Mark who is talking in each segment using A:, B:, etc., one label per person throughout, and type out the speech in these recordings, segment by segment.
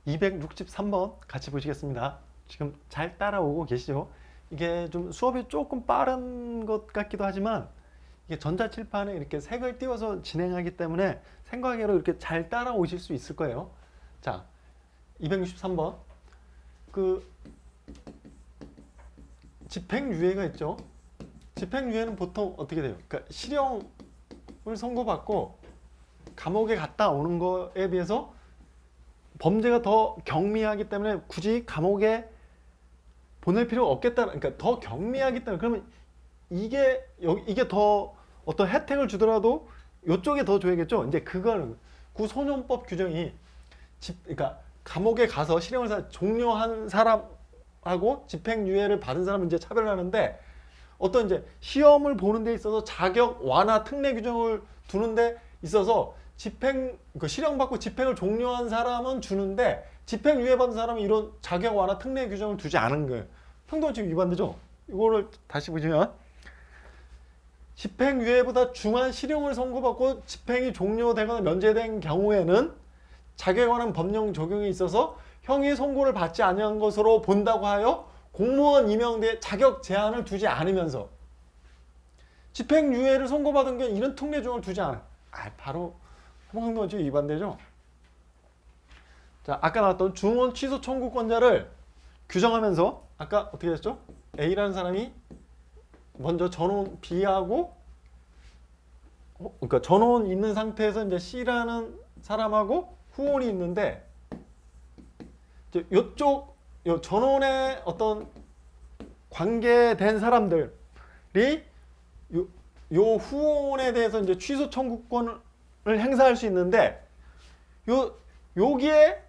A: 263번 같이 보시겠습니다. 지금 잘 따라오고 계시죠? 이게 좀 수업이 조금 빠른 것 같기도 하지만 이게 전자칠판에 이렇게 색을 띄워서 진행하기 때문에 생각외로 이렇게 잘 따라오실 수 있을 거예요. 자, 263번. 그 집행유예가 있죠. 집행유예는 보통 어떻게 돼요? 그러니까 실형을 선고받고 감옥에 갔다 오는 거에 비해서 범죄가 더 경미하기 때문에 굳이 감옥에 보낼 필요가 없겠다. 그러니까 더 경미하기 때문에 그러면 이게 더 어떤 혜택을 주더라도 이쪽에 더 줘야겠죠. 이제 그거는 구소년법 규정이 그러니까 감옥에 가서 실형을 종료한 사람하고 집행유예를 받은 사람은 이제 차별하는데 어떤 이제 시험을 보는 데 있어서 자격 완화 특례 규정을 두는 데 있어서 실형 받고 집행을 종료한 사람은 주는데 집행유예 받은 사람은 이런 자격 완화 특례 규정을 두지 않은 거예요. 평등원칙 위반되죠. 이거를 다시 보시면 집행유예보다 중한 실형을 선고받고 집행이 종료되거나 면제된 경우에는 자격에 관한 법령 적용에 있어서 형의 선고를 받지 아니한 것으로 본다고 하여 공무원 임명대에 자격 제한을 두지 않으면서 집행유예를 선고받은 게 이런 특례 조항을 두지 않아요. 바로 평등원칙 위반되죠. 자, 아까 나왔던 중원 취소 청구권자를 규정하면서 아까 어떻게 됐죠? A라는 사람이 먼저 전원 B하고 그러니까 전원 있는 상태에서 이제 C라는 사람하고 후원이 있는데 이제 요 전원의 어떤 관계된 사람들이 요 후원에 대해서 이제 취소 청구권을 행사할 수 있는데 여기에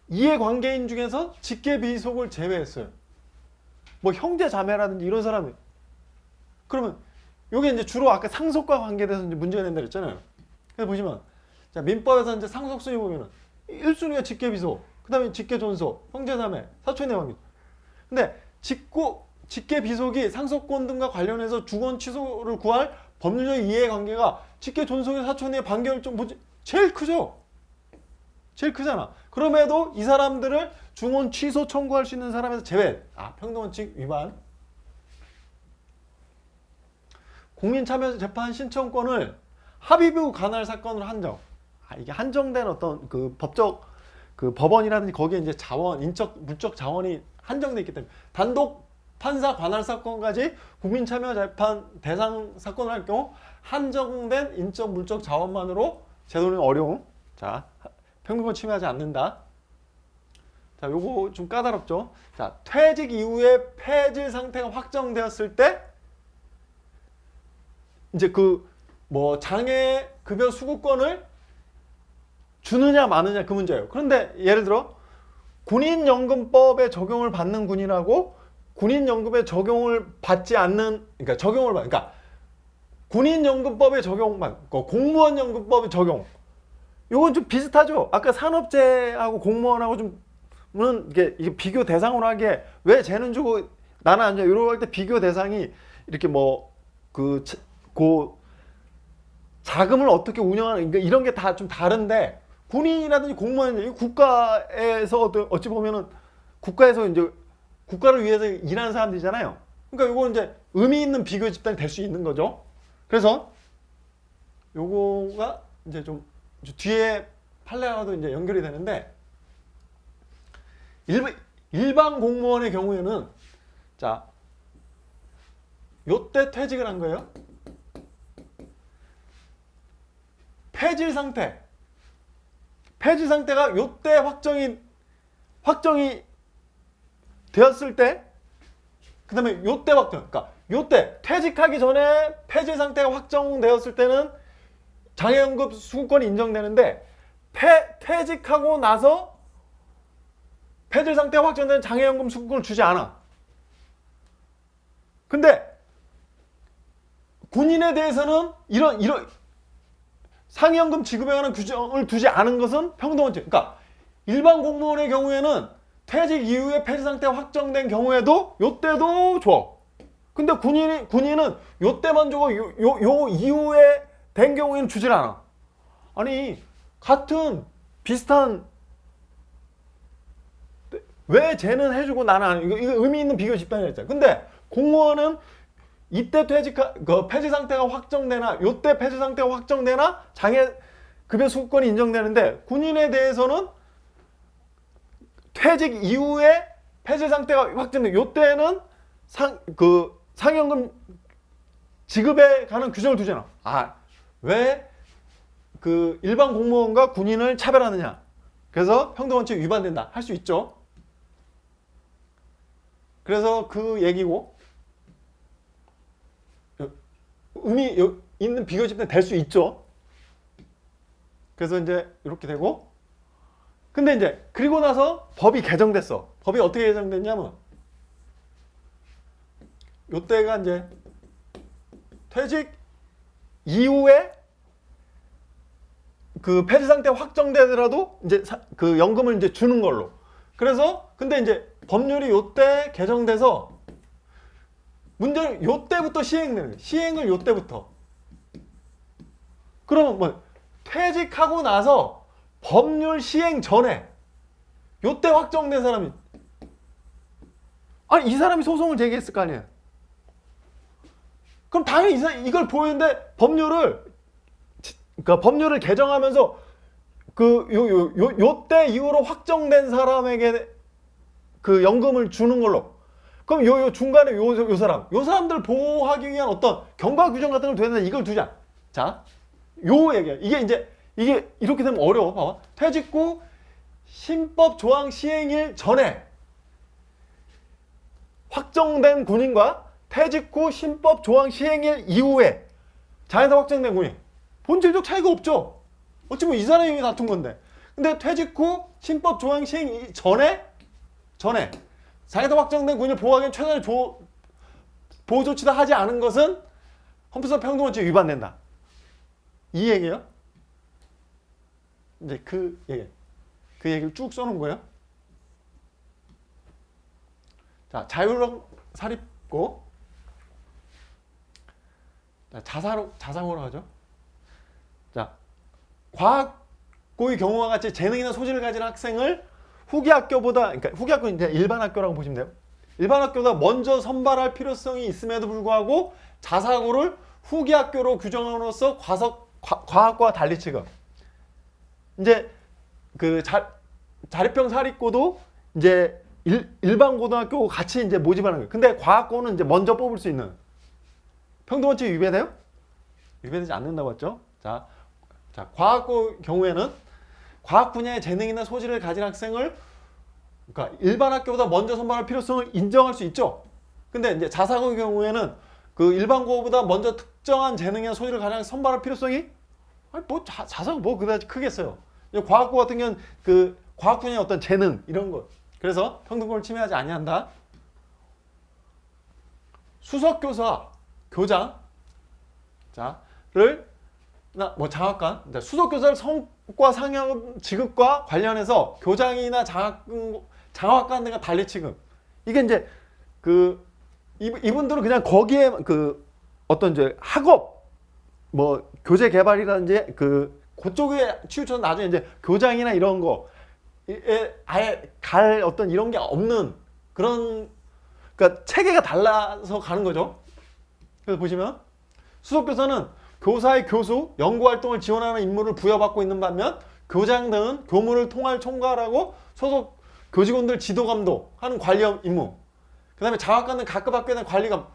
A: 이해관계인 중에서 직계비속을 제외했어요. 뭐 형제 자매라든지 이런 사람이 그러면 요게 이제 주로 아까 상속과 관계돼서 이제 문제가 된다 그랬잖아요. 그래서 보시면 자, 민법에서 이제 상속순위 보면은 1순위가 직계비속, 그 다음에 직계존속, 형제자매, 사촌의 관계. 근데 직계비속이 상속권 등과 관련해서 주권 취소를 구할 법률적 이해관계가 직계존속의 사촌의 관계를 제일 크죠. 제일 크잖아. 그럼에도 이 사람들을 중원 취소 청구할 수 있는 사람에서 제외. 평등원칙 위반. 국민참여재판 신청권을 합의부 관할 사건으로 한정. 이게 한정된 어떤 그 법적 그 법원이라든지 거기에 이제 자원, 물적 자원이 한정돼 있기 때문에 단독 판사 관할 사건까지 국민참여재판 대상 사건을 할 경우 한정된 인적 물적 자원만으로 제도는 어려움. 자, 평등권 침해하지 않는다. 자, 요거 좀 까다롭죠. 자, 퇴직 이후에 폐질 상태가 확정되었을 때 이제 장애 급여 수급권을 주느냐 마느냐 그 문제예요. 그런데 예를 들어 군인연금법에 적용을 받는 군인하고 군인연금에 적용을 받지 않는 그러니까 군인연금법에 적용받고 공무원연금법에 적용. 요건 좀 비슷하죠. 아까 산업재하고 공무원하고 이게 비교 대상으로 하기에 왜 쟤는 주고 나는 안 줘. 이러고 할 때 비교 대상이 이렇게 자금을 어떻게 운영하는 이런 게 다 좀 다른데 군인이라든지 공무원이 국가에서 어찌 보면은 국가에서 이제 국가를 위해서 일하는 사람들이잖아요. 그러니까 요거는 이제 의미 있는 비교 집단이 될 수 있는 거죠. 그래서 요거가 이제 좀 뒤에 판례와도 이제 연결이 되는데 일반 공무원의 경우에는 자, 요때 퇴직을 한 거예요. 폐질 상태가 요때 확정이 되었을 때, 그 다음에 요때 그러니까 요때 퇴직하기 전에 폐질 상태가 확정되었을 때는 장애연금 수급권이 인정되는데 퇴직하고 나서 폐질 상태가 확정된 장애연금 수급권을 주지 않아. 근데 군인에 대해서는 이런 상여연금 지급에 관한 규정을 두지 않은 것은 평등원칙. 그러니까 일반 공무원의 경우에는 퇴직 이후에 폐지 상태가 확정된 경우에도 요때도 줘. 근데 군인은 요때만 주고 요 이후에 된 경우에는 주질 않아. 아니 같은 비슷한 왜 쟤는 해주고 나는 안 해? 이거 의미 있는 비교 집단이었잖아. 근데 공무원은 이때 폐지 상태가 확정되나, 요때 폐지 상태가 확정되나 장애 급여 수급권이 인정되는데 군인에 대해서는 퇴직 이후에 폐지 상태가 확정돼. 요때는 상여금 지급에 관한 규정을 두잖아. 왜 그 일반 공무원과 군인을 차별하느냐? 그래서 평등원칙 위반된다. 할 수 있죠. 그래서 그 얘기고 의미 있는 비교 집단 될 수 있죠. 그래서 이제 이렇게 되고 근데 이제 그리고 나서 법이 개정됐어. 법이 어떻게 개정됐냐면 요때가 이제 퇴직 이후에 그 폐지 상태 확정되더라도 이제 그 연금을 이제 주는 걸로. 그래서 근데 이제 법률이 요때 개정돼서 문제는 요때부터 시행되는 거예요. 시행을 요때부터. 그러면 뭐 퇴직하고 나서 법률 시행 전에 요때 확정된 사람이 아니 이 사람이 소송을 제기했을 거 아니에요. 그럼 당연히 이걸 보이는데 법률을 개정하면서 요때 이후로 확정된 사람에게 그 연금을 주는 걸로. 그럼 요 중간에 요 사람들 보호하기 위한 어떤 경과 규정 같은 걸 두는데 이걸 두자. 자, 요 얘기야. 이게 이렇게 되면 어려워. 봐봐. 퇴직 후 신법 조항 시행일 전에 확정된 군인과 퇴직 후 신법 조항 시행일 이후에 장애사 확정된 군인. 본질적 차이가 없죠. 어찌 보면 이 사람이 다툰 건데. 근데 퇴직 후 신법 조항 시행 전에 장애사 확정된 군인을 보호하기 위한 최선의 보호 조치다 하지 않은 것은 헌법상 평등원칙 위반된다. 이 얘기예요. 이제 그 얘기를 쭉 써놓은 거예요. 자, 자유형 사립고. 자상으로 하죠. 자, 과학고의 경우와 같이 재능이나 소질을 가진 학생을 후기 학교보다, 그러니까 후기 학교는 이제 일반 학교라고 보시면 돼요. 일반 학교보다 먼저 선발할 필요성이 있음에도 불구하고 자사고를 후기 학교로 규정함으로써 과학고와 달리 취급. 이제 그 자립형 사립고도 이제 일반 고등학교 같이 이제 모집하는 거예요. 근데 과학고는 이제 먼저 뽑을 수 있는. 평등원칙 위배돼요? 위배되지 않는다고 했죠. 자, 과학고 경우에는 과학 분야의 재능이나 소질을 가진 학생을 그러니까 일반 학교보다 먼저 선발할 필요성을 인정할 수 있죠. 근데 이제 자사고의 경우에는 그 일반 고보다 먼저 특정한 재능이나 소질을 가진 학생 선발할 필요성이 자사고 뭐 그다지 크겠어요. 과학고 같은 경우는 그 과학 분야의 어떤 재능 이런 것. 그래서 평등권을 침해하지 아니한다. 수석교사, 교장, 자를 뭐 장학관, 수석교사를 성과 상여금 지급과 관련해서 교장이나 장학관 등과 달리 취급. 이게 이제 그 이분들은 그냥 거기에 그 어떤 이제 학업 뭐 교재 개발이라든지 그쪽에 치우쳐서 나중에 이제 교장이나 이런 거에 아예 갈 어떤 이런 게 없는 그런 그러니까 체계가 달라서 가는 거죠. 그래서 보시면 수석교사는 교사의 교수, 연구활동을 지원하는 임무를 부여받고 있는 반면 교장 등은 교무를 총괄하고 소속 교직원들 지도 감독하는 관리 임무. 그 다음에 장학관은 각급 학교에 대한 관리감.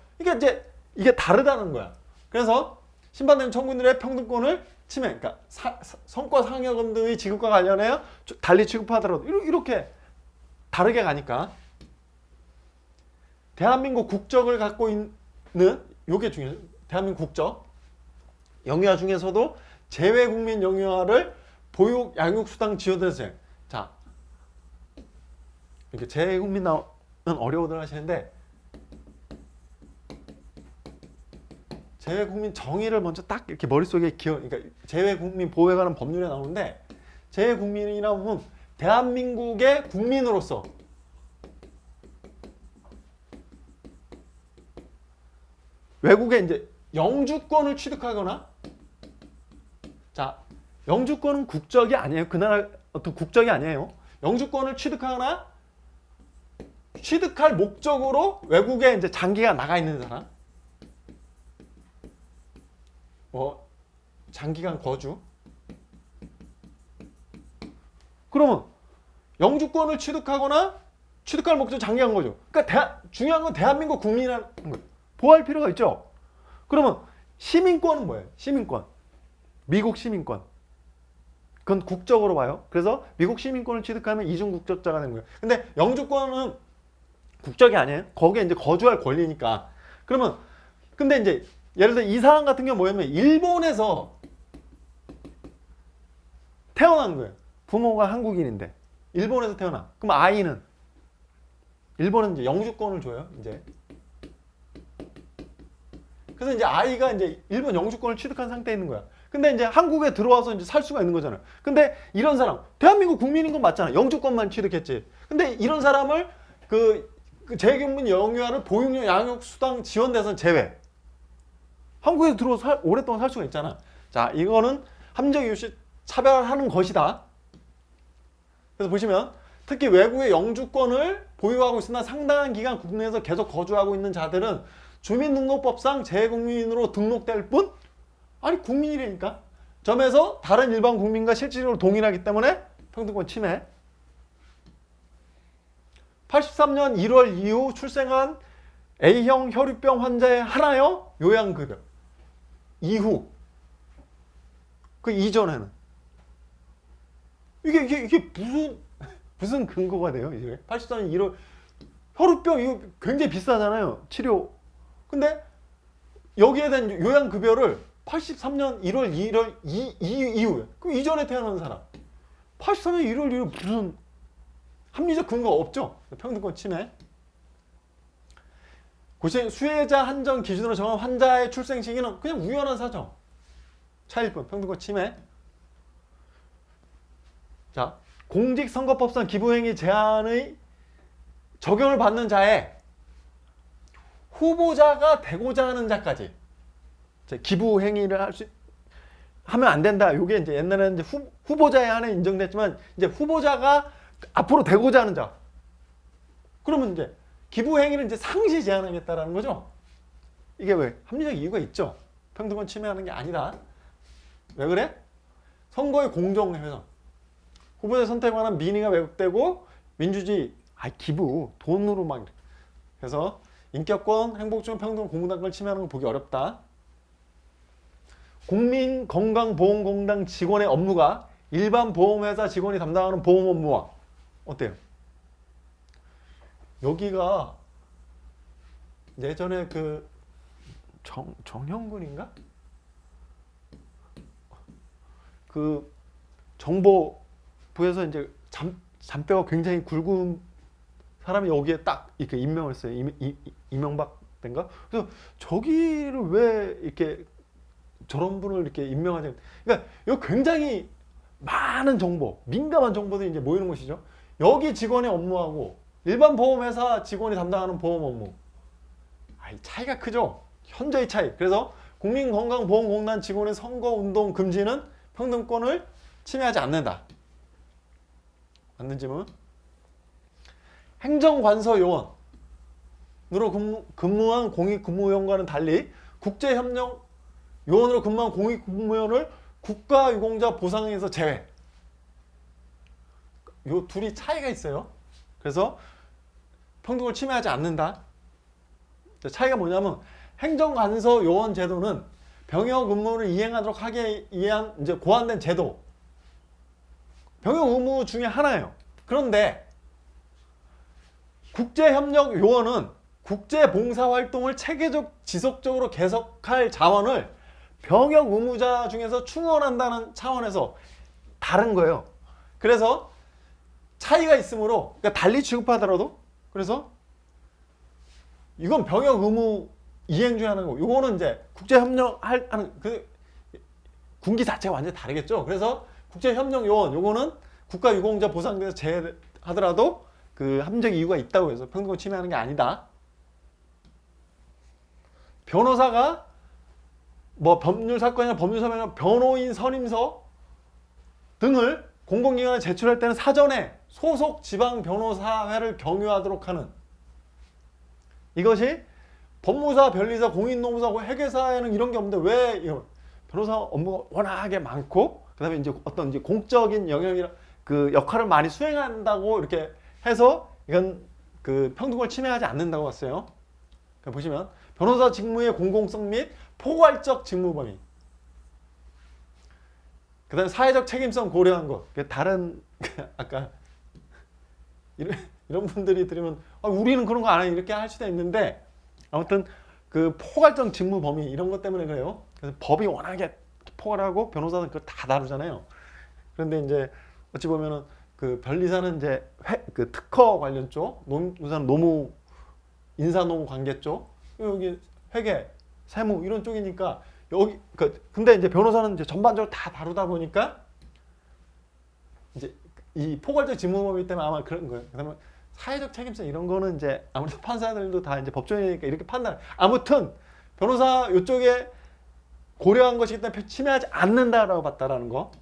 A: 이게 다르다는 거야. 그래서 심판되는 청구인들의 평등권을 침해, 그러니까 성과 상여금 등의 지급과 관련하여 달리 취급하더라도 이렇게 다르게 가니까 대한민국 국적을 갖고 있는 요게 중요해요. 대한민국 국적. 영유아 중에서도 재외국민 영유아를 보육 양육수당 지원대상. 자, 이렇게 재외국민 나오는 어려워들 하시는데 재외국민 정의를 먼저 딱 이렇게 머릿속에 그러니까 재외국민 보호에 관한 법률에 나오는데 재외국민이라고 하면 대한민국의 국민으로서 외국에 이제 영주권을 취득하거나 자, 영주권은 국적이 아니에요. 그 나라 어떤 국적이 아니에요. 영주권을 취득하거나 취득할 목적으로 외국에 이제 장기가 나가 있는 사람, 뭐 장기간 거주. 그러면 영주권을 취득하거나 취득할 목적 장기간 거주. 그러니까 중요한 건 대한민국 국민이라는 거예요. 보호할 필요가 있죠. 그러면 시민권은 뭐예요? 시민권. 미국 시민권. 그건 국적으로 봐요. 그래서 미국 시민권을 취득하면 이중 국적자가 되는 거예요. 근데 영주권은 국적이 아니에요. 거기에 이제 거주할 권리니까. 그러면 근데 이제 예를 들어 이 사람 같은 경우 뭐냐면 일본에서 태어난 거예요. 부모가 한국인인데 일본에서 태어나. 그럼 아이는 일본은 이제 영주권을 줘요. 이제 그래서 이제 아이가 이제 일본 영주권을 취득한 상태에 있는 거야. 근데 이제 한국에 들어와서 이제 살 수가 있는 거잖아요. 근데 이런 사람 대한민국 국민인 건 맞잖아. 영주권만 취득했지. 근데 이런 사람을 그 재경문 영유아를 보육용 양육 수당 지원 대상 제외. 한국에 들어와서 오랫동안 살 수가 있잖아. 자, 이거는 합리적 이유 시 차별하는 것이다. 그래서 보시면 특히 외국의 영주권을 보유하고 있으나 상당한 기간 국내에서 계속 거주하고 있는 자들은 주민등록법상 재국민으로 등록될 뿐 아니 국민이라니까 점에서 다른 일반 국민과 실질적으로 동일하기 때문에 평등권 침해. 83년 1월 이후 출생한 A형 혈유병 환자의 하나여 요양급여 이후 그 이전에는 이게 무슨 근거가 돼요? 이제 83년 1월 혈우병 이거 굉장히 비싸잖아요. 치료. 근데 여기에 대한 요양급여를 83년 1월 이후에 그 이전에 태어난 사람 83년 1월 이후 무슨 합리적 근거가 없죠. 평등권 침해. 수혜자 한정 기준으로 정한 환자의 출생 시기는 그냥 우연한 사정. 차일 뿐. 평등권 침해. 자, 공직선거법상 기부행위 제한의 적용을 받는 자에 후보자가 되고자 하는 자까지 기부행위를 하면 안 된다. 이게 이제 옛날에는 이제 후보자에 한해 인정됐지만 이제 후보자가 앞으로 되고자 하는 자. 그러면 이제 기부행위를 이제 상시 제한하겠다라는 거죠. 이게 왜? 합리적 이유가 있죠. 평등권 침해하는 게 아니다. 왜 그래? 선거의 공정훼손. 후보자 선택에 관한 민의가 왜곡되고 민주주의, 기부, 돈으로 막 그래서 인격권, 행복주의, 평등, 공공당권을 침해하는 걸 보기 어렵다. 국민건강보험공단 직원의 업무가 일반 보험회사 직원이 담당하는 보험 업무와 어때요? 여기가 예전에 그 정형근인가? 그 정보부에서 이제 잔뼈가 굉장히 굵은 사람이 여기에 딱 이렇게 임명을 했어요. 이명박 때인가? 그래서 저기를 왜 이렇게 저런 분을 이렇게 임명하지? 그러니까 이거 굉장히 많은 정보, 민감한 정보들이 이제 모이는 것이죠. 여기 직원의 업무하고 일반 보험회사 직원이 담당하는 보험 업무. 차이가 크죠? 현저히 차이. 그래서 국민건강보험공단 직원의 선거운동 금지는 평등권을 침해하지 않는다. 맞는 질문? 행정관서 요원으로 근무한 공익근무요원과는 달리 국제협력 요원으로 근무한 공익근무요원을 국가유공자 보상에서 제외. 요 둘이 차이가 있어요. 그래서 평등을 침해하지 않는다. 차이가 뭐냐면 행정관서 요원 제도는 병역 의무를 이행하도록 하기 위한 이제 고안된 제도. 병역 의무 중에 하나예요. 그런데 국제협력 요원은 국제봉사활동을 체계적 지속적으로 계속할 자원을 병역 의무자 중에서 충원한다는 차원에서 다른 거예요. 그래서 차이가 있으므로 그러니까 달리 취급하더라도 그래서 이건 병역 의무 이행 중에 하나고 이거는 이제 국제협력하는 그 군기 자체가 완전히 다르겠죠. 그래서 국제협력 요원 요거는 국가유공자 보상에서 제외하더라도 그 합리적 이유가 있다고 해서 평등권 침해하는 게 아니다. 변호사가 뭐 법률 사건이나 법률 서면이나 변호인 선임서 등을 공공기관에 제출할 때는 사전에 소속 지방 변호사회를 경유하도록 하는 이것이 법무사, 변리사, 공인노무사, 회계사에는 이런 게 없는데 왜 변호사 업무가 워낙에 많고 그다음에 이제 어떤 이제 공적인 영역이나 그 역할을 많이 수행한다고 이렇게 해서 이건 그 평등을 침해하지 않는다고 봤어요. 보시면 변호사 직무의 공공성 및 포괄적 직무 범위. 그다음에 사회적 책임성 고려한 것. 다른 아까 이런 분들이 들으면 우리는 그런 거 안 해 이렇게 할 수도 있는데 아무튼 그 포괄적 직무 범위 이런 것 때문에 그래요. 그래서 법이 워낙에 포괄하고 변호사는 그걸 다 다루잖아요. 그런데 이제 어찌 보면은 그 변리사는 이제 그 특허 관련 쪽, 노무사는 노무 인사노무 관계 쪽, 여기 회계, 세무 이런 쪽이니까 여기 근데 이제 변호사는 이제 전반적으로 다 다루다 보니까 이제 이 포괄적 직무 범위 때문에 아마 그런 거예요. 그다음에 사회적 책임성 이런 거는 이제 아무래도 판사들도 다 이제 법조인이니까 이렇게 판단. 아무튼 변호사 이쪽에 고려한 것이기 때문에 침해하지 않는다라고 봤다라는 거.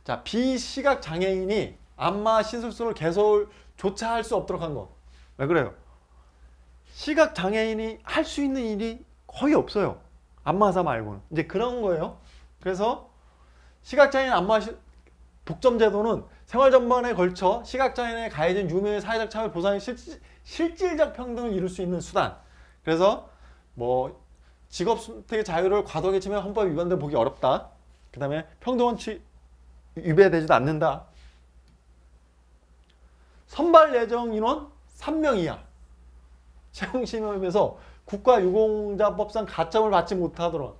A: 자, 비시각 장애인이 안마 시술소를 개설조차 할 수 없도록 한 거. 왜 그래요? 시각 장애인이 할 수 있는 일이 거의 없어요. 안마사 말고는. 이제 그런 거예요. 그래서 시각장애인 안마 독점 제도는 생활 전반에 걸쳐 시각장애인에 가해진 유명의 사회적 차별 보상의 실질적 평등을 이룰 수 있는 수단. 그래서 뭐 직업 선택의 자유를 과도하게 침해한 헌법 위반된 보기 어렵다. 그 다음에 평등원칙 위배되지도 않는다. 선발 예정 인원 3명 이하. 채용심의에서 국가유공자법상 가점을 받지 못하도록.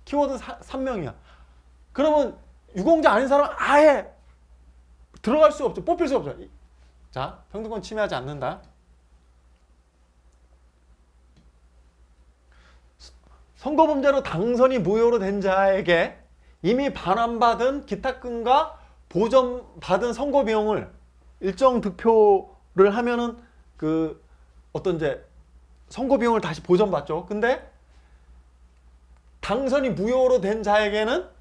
A: 키워드 3명 이하. 그러면 유공자 아닌 사람은 아예 들어갈 수 없죠. 뽑힐 수 없죠. 자, 평등권 침해하지 않는다. 선거범죄로 당선이 무효로 된 자에게 이미 반환받은 기탁금과 보전받은 선거 비용을 일정 득표를 하면은 그 어떤 이제 선거 비용을 다시 보전받죠. 근데 당선이 무효로 된 자에게는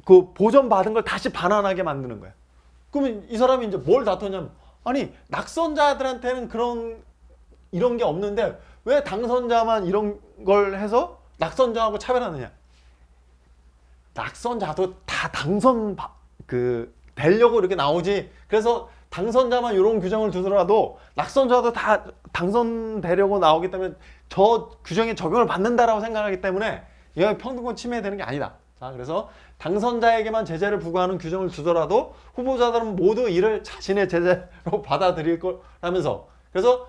A: 그 보전받은 걸 다시 반환하게 만드는 거야. 그러면 이 사람이 이제 뭘 다퉜냐면, 아니 낙선자들한테는 이런 게 없는데 왜 당선자만 이런 걸 해서 낙선자하고 차별하느냐. 낙선자도 다 되려고 이렇게 나오지. 그래서 당선자만 이런 규정을 두더라도 낙선자도 다 당선되려고 나오기 때문에 저 규정에 적용을 받는다라고 생각하기 때문에 이거 평등권 침해되는 게 아니다. 자, 그래서 당선자에게만 제재를 부과하는 규정을 두더라도 후보자들은 모두 이를 자신의 제재로 받아들일 거라면서, 그래서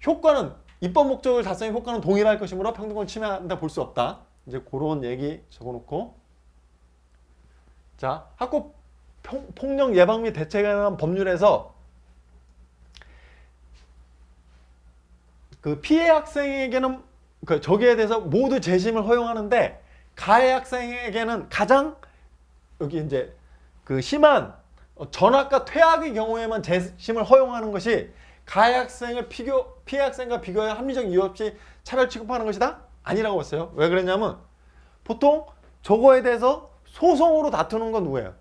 A: 효과는 입법 목적을 달성의 효과는 동일할 것이므로 평등권 침해한다 볼 수 없다. 이제 그런 얘기 적어놓고, 자, 학교 폭력 예방 및 대책에 관한 법률에서 그 피해 학생에게는 저기에 대해서 모두 재심을 허용하는데 가해 학생에게는 가장 여기 이제 그 심한 전학과 퇴학의 경우에만 재심을 허용하는 것이 가해 학생을 피해 학생과 비교해 합리적 이유 없이 차별 취급하는 것이다? 아니라고 했어요. 왜 그랬냐면 보통 저거에 대해서 소송으로 다투는 건 누구예요?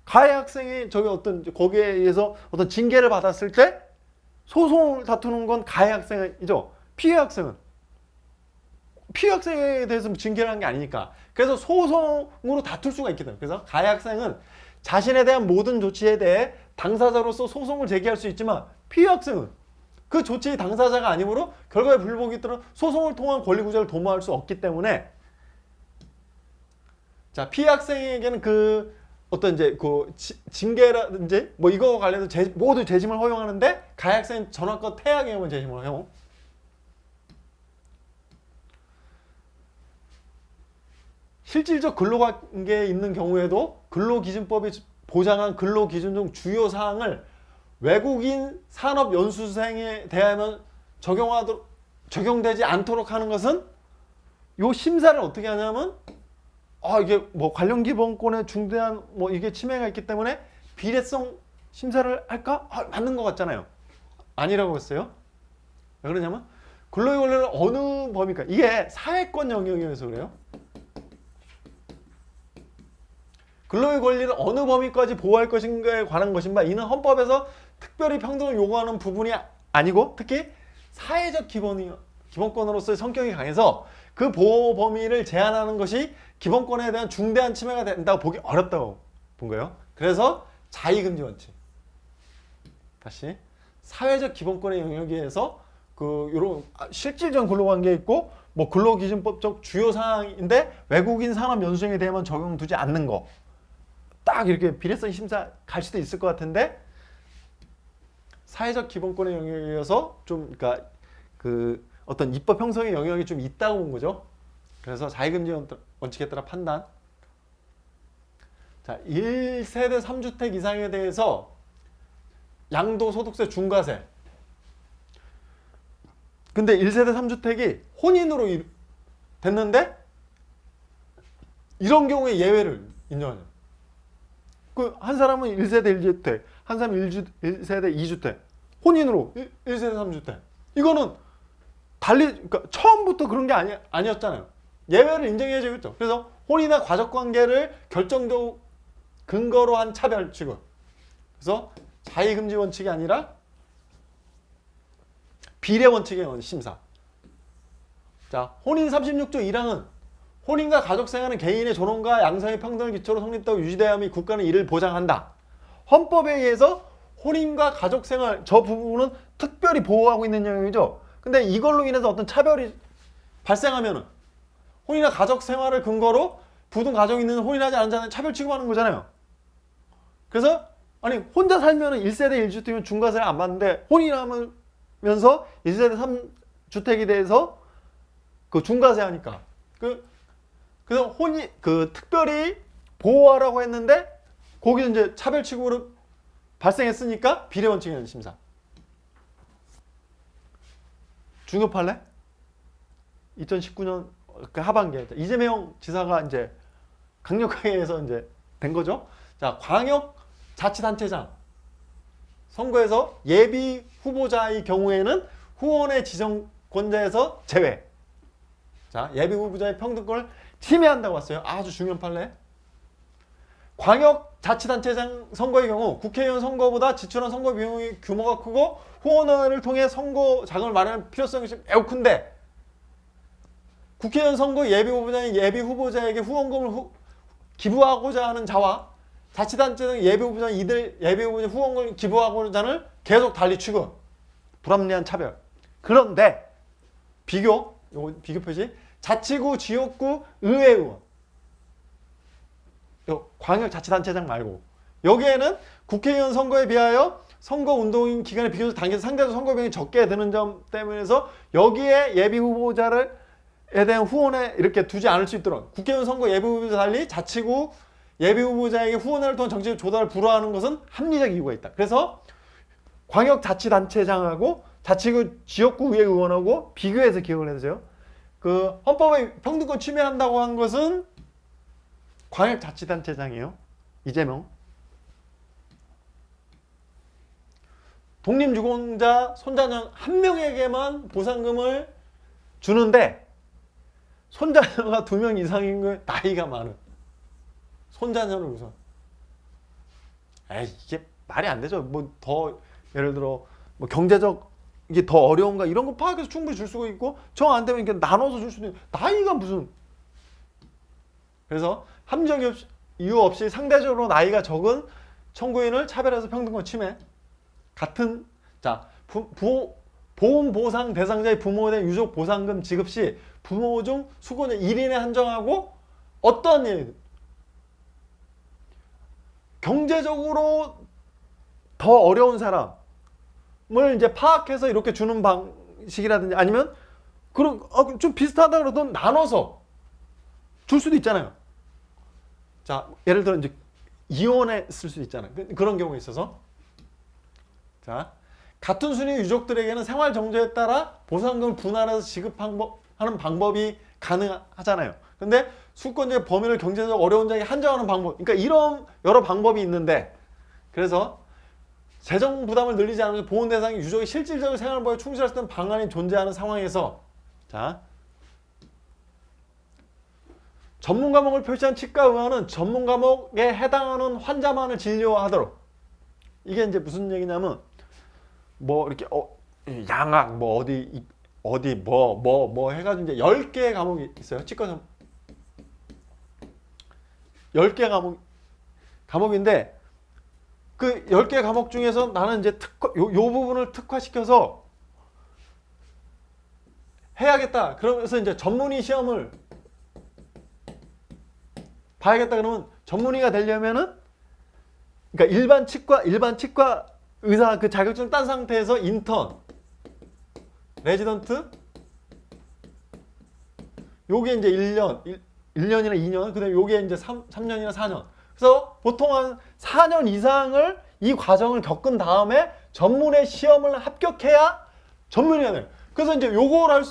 A: 가해 학생이 거기에 의해서 어떤 징계를 받았을 때 소송을 다투는 건 가해 학생이죠. 피해 학생에 대해서 징계를 한 게 아니니까. 그래서 소송으로 다툴 수가 있기 때문에. 그래서 가해 학생은 자신에 대한 모든 조치에 대해 당사자로서 소송을 제기할 수 있지만 피해 학생은 그 조치의 당사자가 아니므로 결과에 불복이 있도록 소송을 통한 권리구제를 도모할 수 없기 때문에, 자, 피해 학생에게는 그 어떤 이제 그 징계라든지 뭐 이거와 관련해서 모두 재심을 허용하는데 가해 학생 전학과 퇴학의 경우는 재심을 허용. 실질적 근로관계에 있는 경우에도 근로기준법이 보장한 근로기준 중 주요 사항을 외국인 산업연수생에 대하여 적용되지 않도록 하는 것은 요 심사를 어떻게 하냐면, 이게 뭐 관련 기본권에 중대한 뭐 이게 침해가 있기 때문에 비례성 심사를 할까? 맞는 것 같잖아요. 아니라고 했어요. 왜 그러냐면 근로의 권리는 어느 범위까? 이게 사회권 영역이어서 그래요. 근로의 권리를 어느 범위까지 보호할 것인가에 관한 것인가. 이는 헌법에서 특별히 평등을 요구하는 부분이 아니고 특히 사회적 기본권으로서의 성격이 강해서 그 보호 범위를 제한하는 것이 기본권에 대한 중대한 침해가 된다고 보기 어렵다고 본 거예요. 그래서 자의금지 원칙. 다시 사회적 기본권의 영역에서 그 이런 실질적 근로관계 있고 뭐 근로기준법적 주요 사항인데 외국인 산업 연수생에 대해만 적용두지 않는 거. 딱 이렇게 비례성 심사 갈 수도 있을 것 같은데 사회적 기본권의 영역이어서 좀 그러니까 그 어떤 입법 형성의 영역이 좀 있다고 본 거죠. 그래서 자의금지 원칙에 따라 판단. 자, 1세대 3주택 이상에 대해서 양도소득세 중과세. 근데 1세대 3주택이 혼인으로 됐는데 이런 경우에 예외를 인정하죠. 그 한 사람은 1세대 1주택, 한 사람은 1세대 2주택. 혼인으로 1세대 3주택. 이거는 달리 그러니까 처음부터 그런 게 아니었잖아요. 예외를 인정해야죠. 그래서 혼인이나 가족관계를 결정적 근거로 한 차별 취급. 그래서 자의금지 원칙이 아니라 비례 원칙의 심사. 자, 혼인 36조 1항은 혼인과 가족생활은 개인의 존엄과 양성의 평등을 기초로 성립되고 유지되어야 미 국가는 이를 보장한다. 헌법에 의해서 혼인과 가족생활 저 부분은 특별히 보호하고 있는 영역이죠. 근데 이걸로 인해서 어떤 차별이 발생하면은 혼인이나 가족생활을 근거로 부둥 가정이 있는 혼인하지 않은 자는 차별 취급하는 거잖아요. 그래서 아니 혼자 살면은 1세대 1주택이면 중과세를 안 받는데 혼인하면서 1세대 3주택에 대해서 그 중과세 하니까 그래서 혼인 그 특별히 보호하라고 했는데 거기 이제 차별 취급으로 발생했으니까 비례 원칙에 대한 심사. 중급할래? 2019년 그 하반기에 이재명 지사가 이제 강력하게 해서 이제 된 거죠. 자, 광역 자치단체장 선거에서 예비 후보자의 경우에는 후원의 지정권자에서 제외. 자, 예비 후보자의 평등권을 침해한다고 봤어요. 아주 중요한 판례. 광역 자치단체장 선거의 경우 국회의원 선거보다 지출한 선거 비용의 규모가 크고 후원을 통해 선거 자금을 마련할 필요성이 매우 큰데 국회의원 선거 예비 후보자에게 후원금을 기부하고자 하는 자와 자치단체 등 예비 후보자 이들 예비 후보자 후원금을 기부하고자 하는 자는 계속 달리 취급. 불합리한 차별. 그런데 비교 표시 자치구, 지역구, 의회의원 광역자치단체장 말고 여기에는 국회의원 선거에 비하여 선거운동인 기간에 비교해서 당에서 상대적으로 선거 비용이 적게 드는 점 때문에서 여기에 예비 후보자에 대한 후원에 이렇게 두지 않을 수 있도록 국회의원 선거 예비 후보자 달리 자치구 예비 후보자에게 후원을 통한 정치적 조달을 불허하는 것은 합리적 이유가 있다. 그래서 광역자치단체장하고 자치구 지역구 의회 의원하고 비교해서 기억을 해주세요. 그 헌법의 평등권 침해한다고 한 것은 광역자치단체장이에요. 이재명. 독립유공자 손자녀 한 명에게만 보상금을 주는데 손자녀가 2명 이상인 거 나이가 많은 손자녀를 우선. 에이, 이게 말이 안 되죠. 뭐 더 예를 들어 뭐 경제적 이게 더 어려운가 이런 거 파악해서 충분히 줄 수가 있고 정 안 되면 이렇게 나눠서 줄 수도 있고 나이가 무슨. 그래서 함정 이유 없이 상대적으로 나이가 적은 청구인을 차별해서 평등권 침해. 같은 자 보험 보상 대상자의 부모에 대한 유족 보상금 지급 시 부모 중 수고자 1인에 한정하고 어떤 일 경제적으로 더 어려운 사람을 이제 파악해서 이렇게 주는 방식이라든지 아니면 그런 좀 비슷하다 그러던 나눠서 줄 수도 있잖아요. 자, 예를 들어 이제 이혼했을 수도 있잖아요. 그런 경우에 있어서 자, 같은 순위 유족들에게는 생활 정도에 따라 보상금을 분할해서 지급하는 방법이 가능하잖아요. 근데 수권자의 범위를 경제적 어려운 자에게 한정하는 방법, 그러니까 이런 여러 방법이 있는데 그래서 재정 부담을 늘리지 않으면서 보훈 대상이 유족의 실질적인 생활보호에 충실할 수 있는 방안이 존재하는 상황에서 자 전문 과목을 표시한 치과 의원은 전문 과목에 해당하는 환자만을 진료하도록. 이게 이제 무슨 얘기냐면 뭐 이렇게 양악 뭐 어디 뭐 해가지고 이제 10개의 과목이 있어요. 치과 10개 과목인데 그 10개 과목 중에서 나는 이제 요 부분을 특화시켜서 해야겠다. 그러면서 이제 전문의 시험을 봐야겠다. 그러면 전문의가 되려면은 그러니까 일반 치과 의사 그 자격증을 딴 상태에서 인턴, 레지던트 요게 이제 1년이나 2년, 그다음에 요게 이제 3년이나 4년. 그래서 보통 한 4년 이상을 이 과정을 겪은 다음에 전문의 시험을 합격해야 전문의가 돼요. 그래서 이제 요걸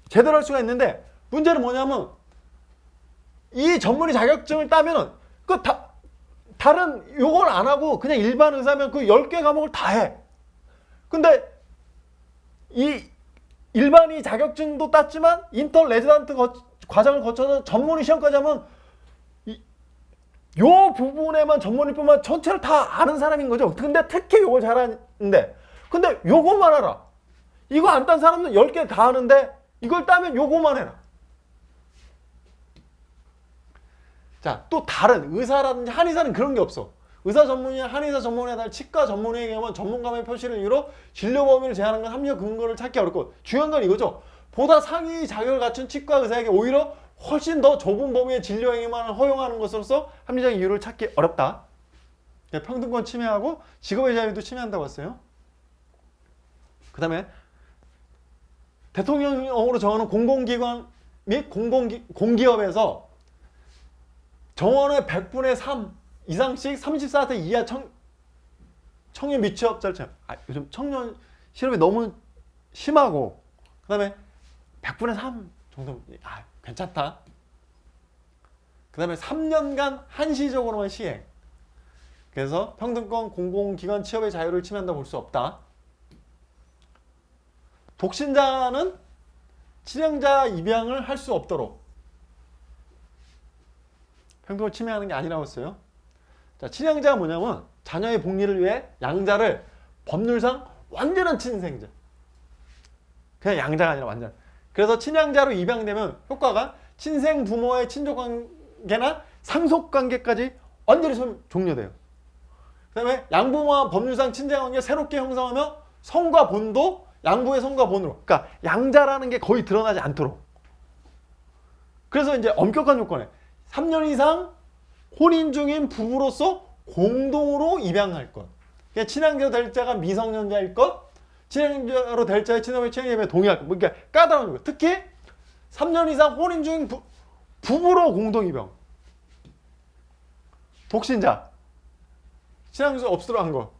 A: 제대로 할 수가 있는데 문제는 뭐냐면 이 전문의 자격증을 따면은 다른 요걸 안 하고 그냥 일반 의사면 그 10개 과목을 다 해. 근데 이 일반의 자격증도 땄지만 인턴 레지던트 과정을 거쳐서 전문의 시험까지 하면 요 부분에만 전문의뿐만 전체를 다 아는 사람인 거죠. 근데 특히 요걸 잘하는데 근데 요것만 알아. 이거 안 딴 사람은 10개 다 아는데 이걸 따면 요것만 해라. 자, 또 다른 의사라든지 한의사는 그런 게 없어. 의사 전문의나 한의사 전문의에 달리 치과 전문의에 경우는 전문가의 표시를 이유로 진료 범위를 제한하는 건 합리적 근거를 찾기 어렵고 중요한 건 이거죠. 보다 상위 자격을 갖춘 치과 의사에게 오히려 훨씬 더 좁은 범위의 진료 행위만 허용하는 것으로서 합리적 이유를 찾기 어렵다. 평등권 침해하고 직업의 자유도 침해한다고 했어요. 그 다음에 대통령령으로 정하는 공공기관 및 공기업에서 정원의 100분의 3 이상씩 34세 이하 청년 미취업자를 요즘 청년 실업이 너무 심하고 그 다음에 100분의 3 정도 괜찮다. 그 다음에 3년간 한시적으로만 시행. 그래서 평등권 공공기관 취업의 자유를 침해한다고 볼 수 없다. 독신자는 친양자 입양을 할 수 없도록 평등을 침해하는 게 아니라고 했어요. 자, 친양자가 뭐냐면 자녀의 복리를 위해 양자를 법률상 완전한 친생자. 그냥 양자가 아니라 완전. 그래서 친양자로 입양되면 효과가 친생 부모의 친족관계나 상속관계까지 완전히 종료돼요. 그 다음에 양부모와 법률상 친생관계 새롭게 형성하며 성과 본도 양부의 성과 본으로. 그러니까 양자라는 게 거의 드러나지 않도록. 그래서 이제 엄격한 요건에 3년 이상 혼인 중인 부부로서 공동으로 입양할 것. 그러니까 친양자로 될 자가 미성년자일 것. 친양자로 될 자의 친업의 친양자에 동의할 것. 그러니까 까다로운 거. 특히 3년 이상 혼인 중인 부부로 공동 입양. 독신자. 친양자 없으러 한 거.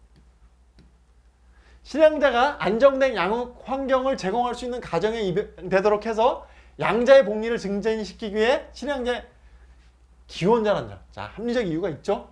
A: 신양자가 안정된 양육 환경을 제공할 수 있는 가정에 입양되도록 해서 양자의 복리를 증진시키기 위해 신양자의 기원자란 자. 자, 합리적 이유가 있죠.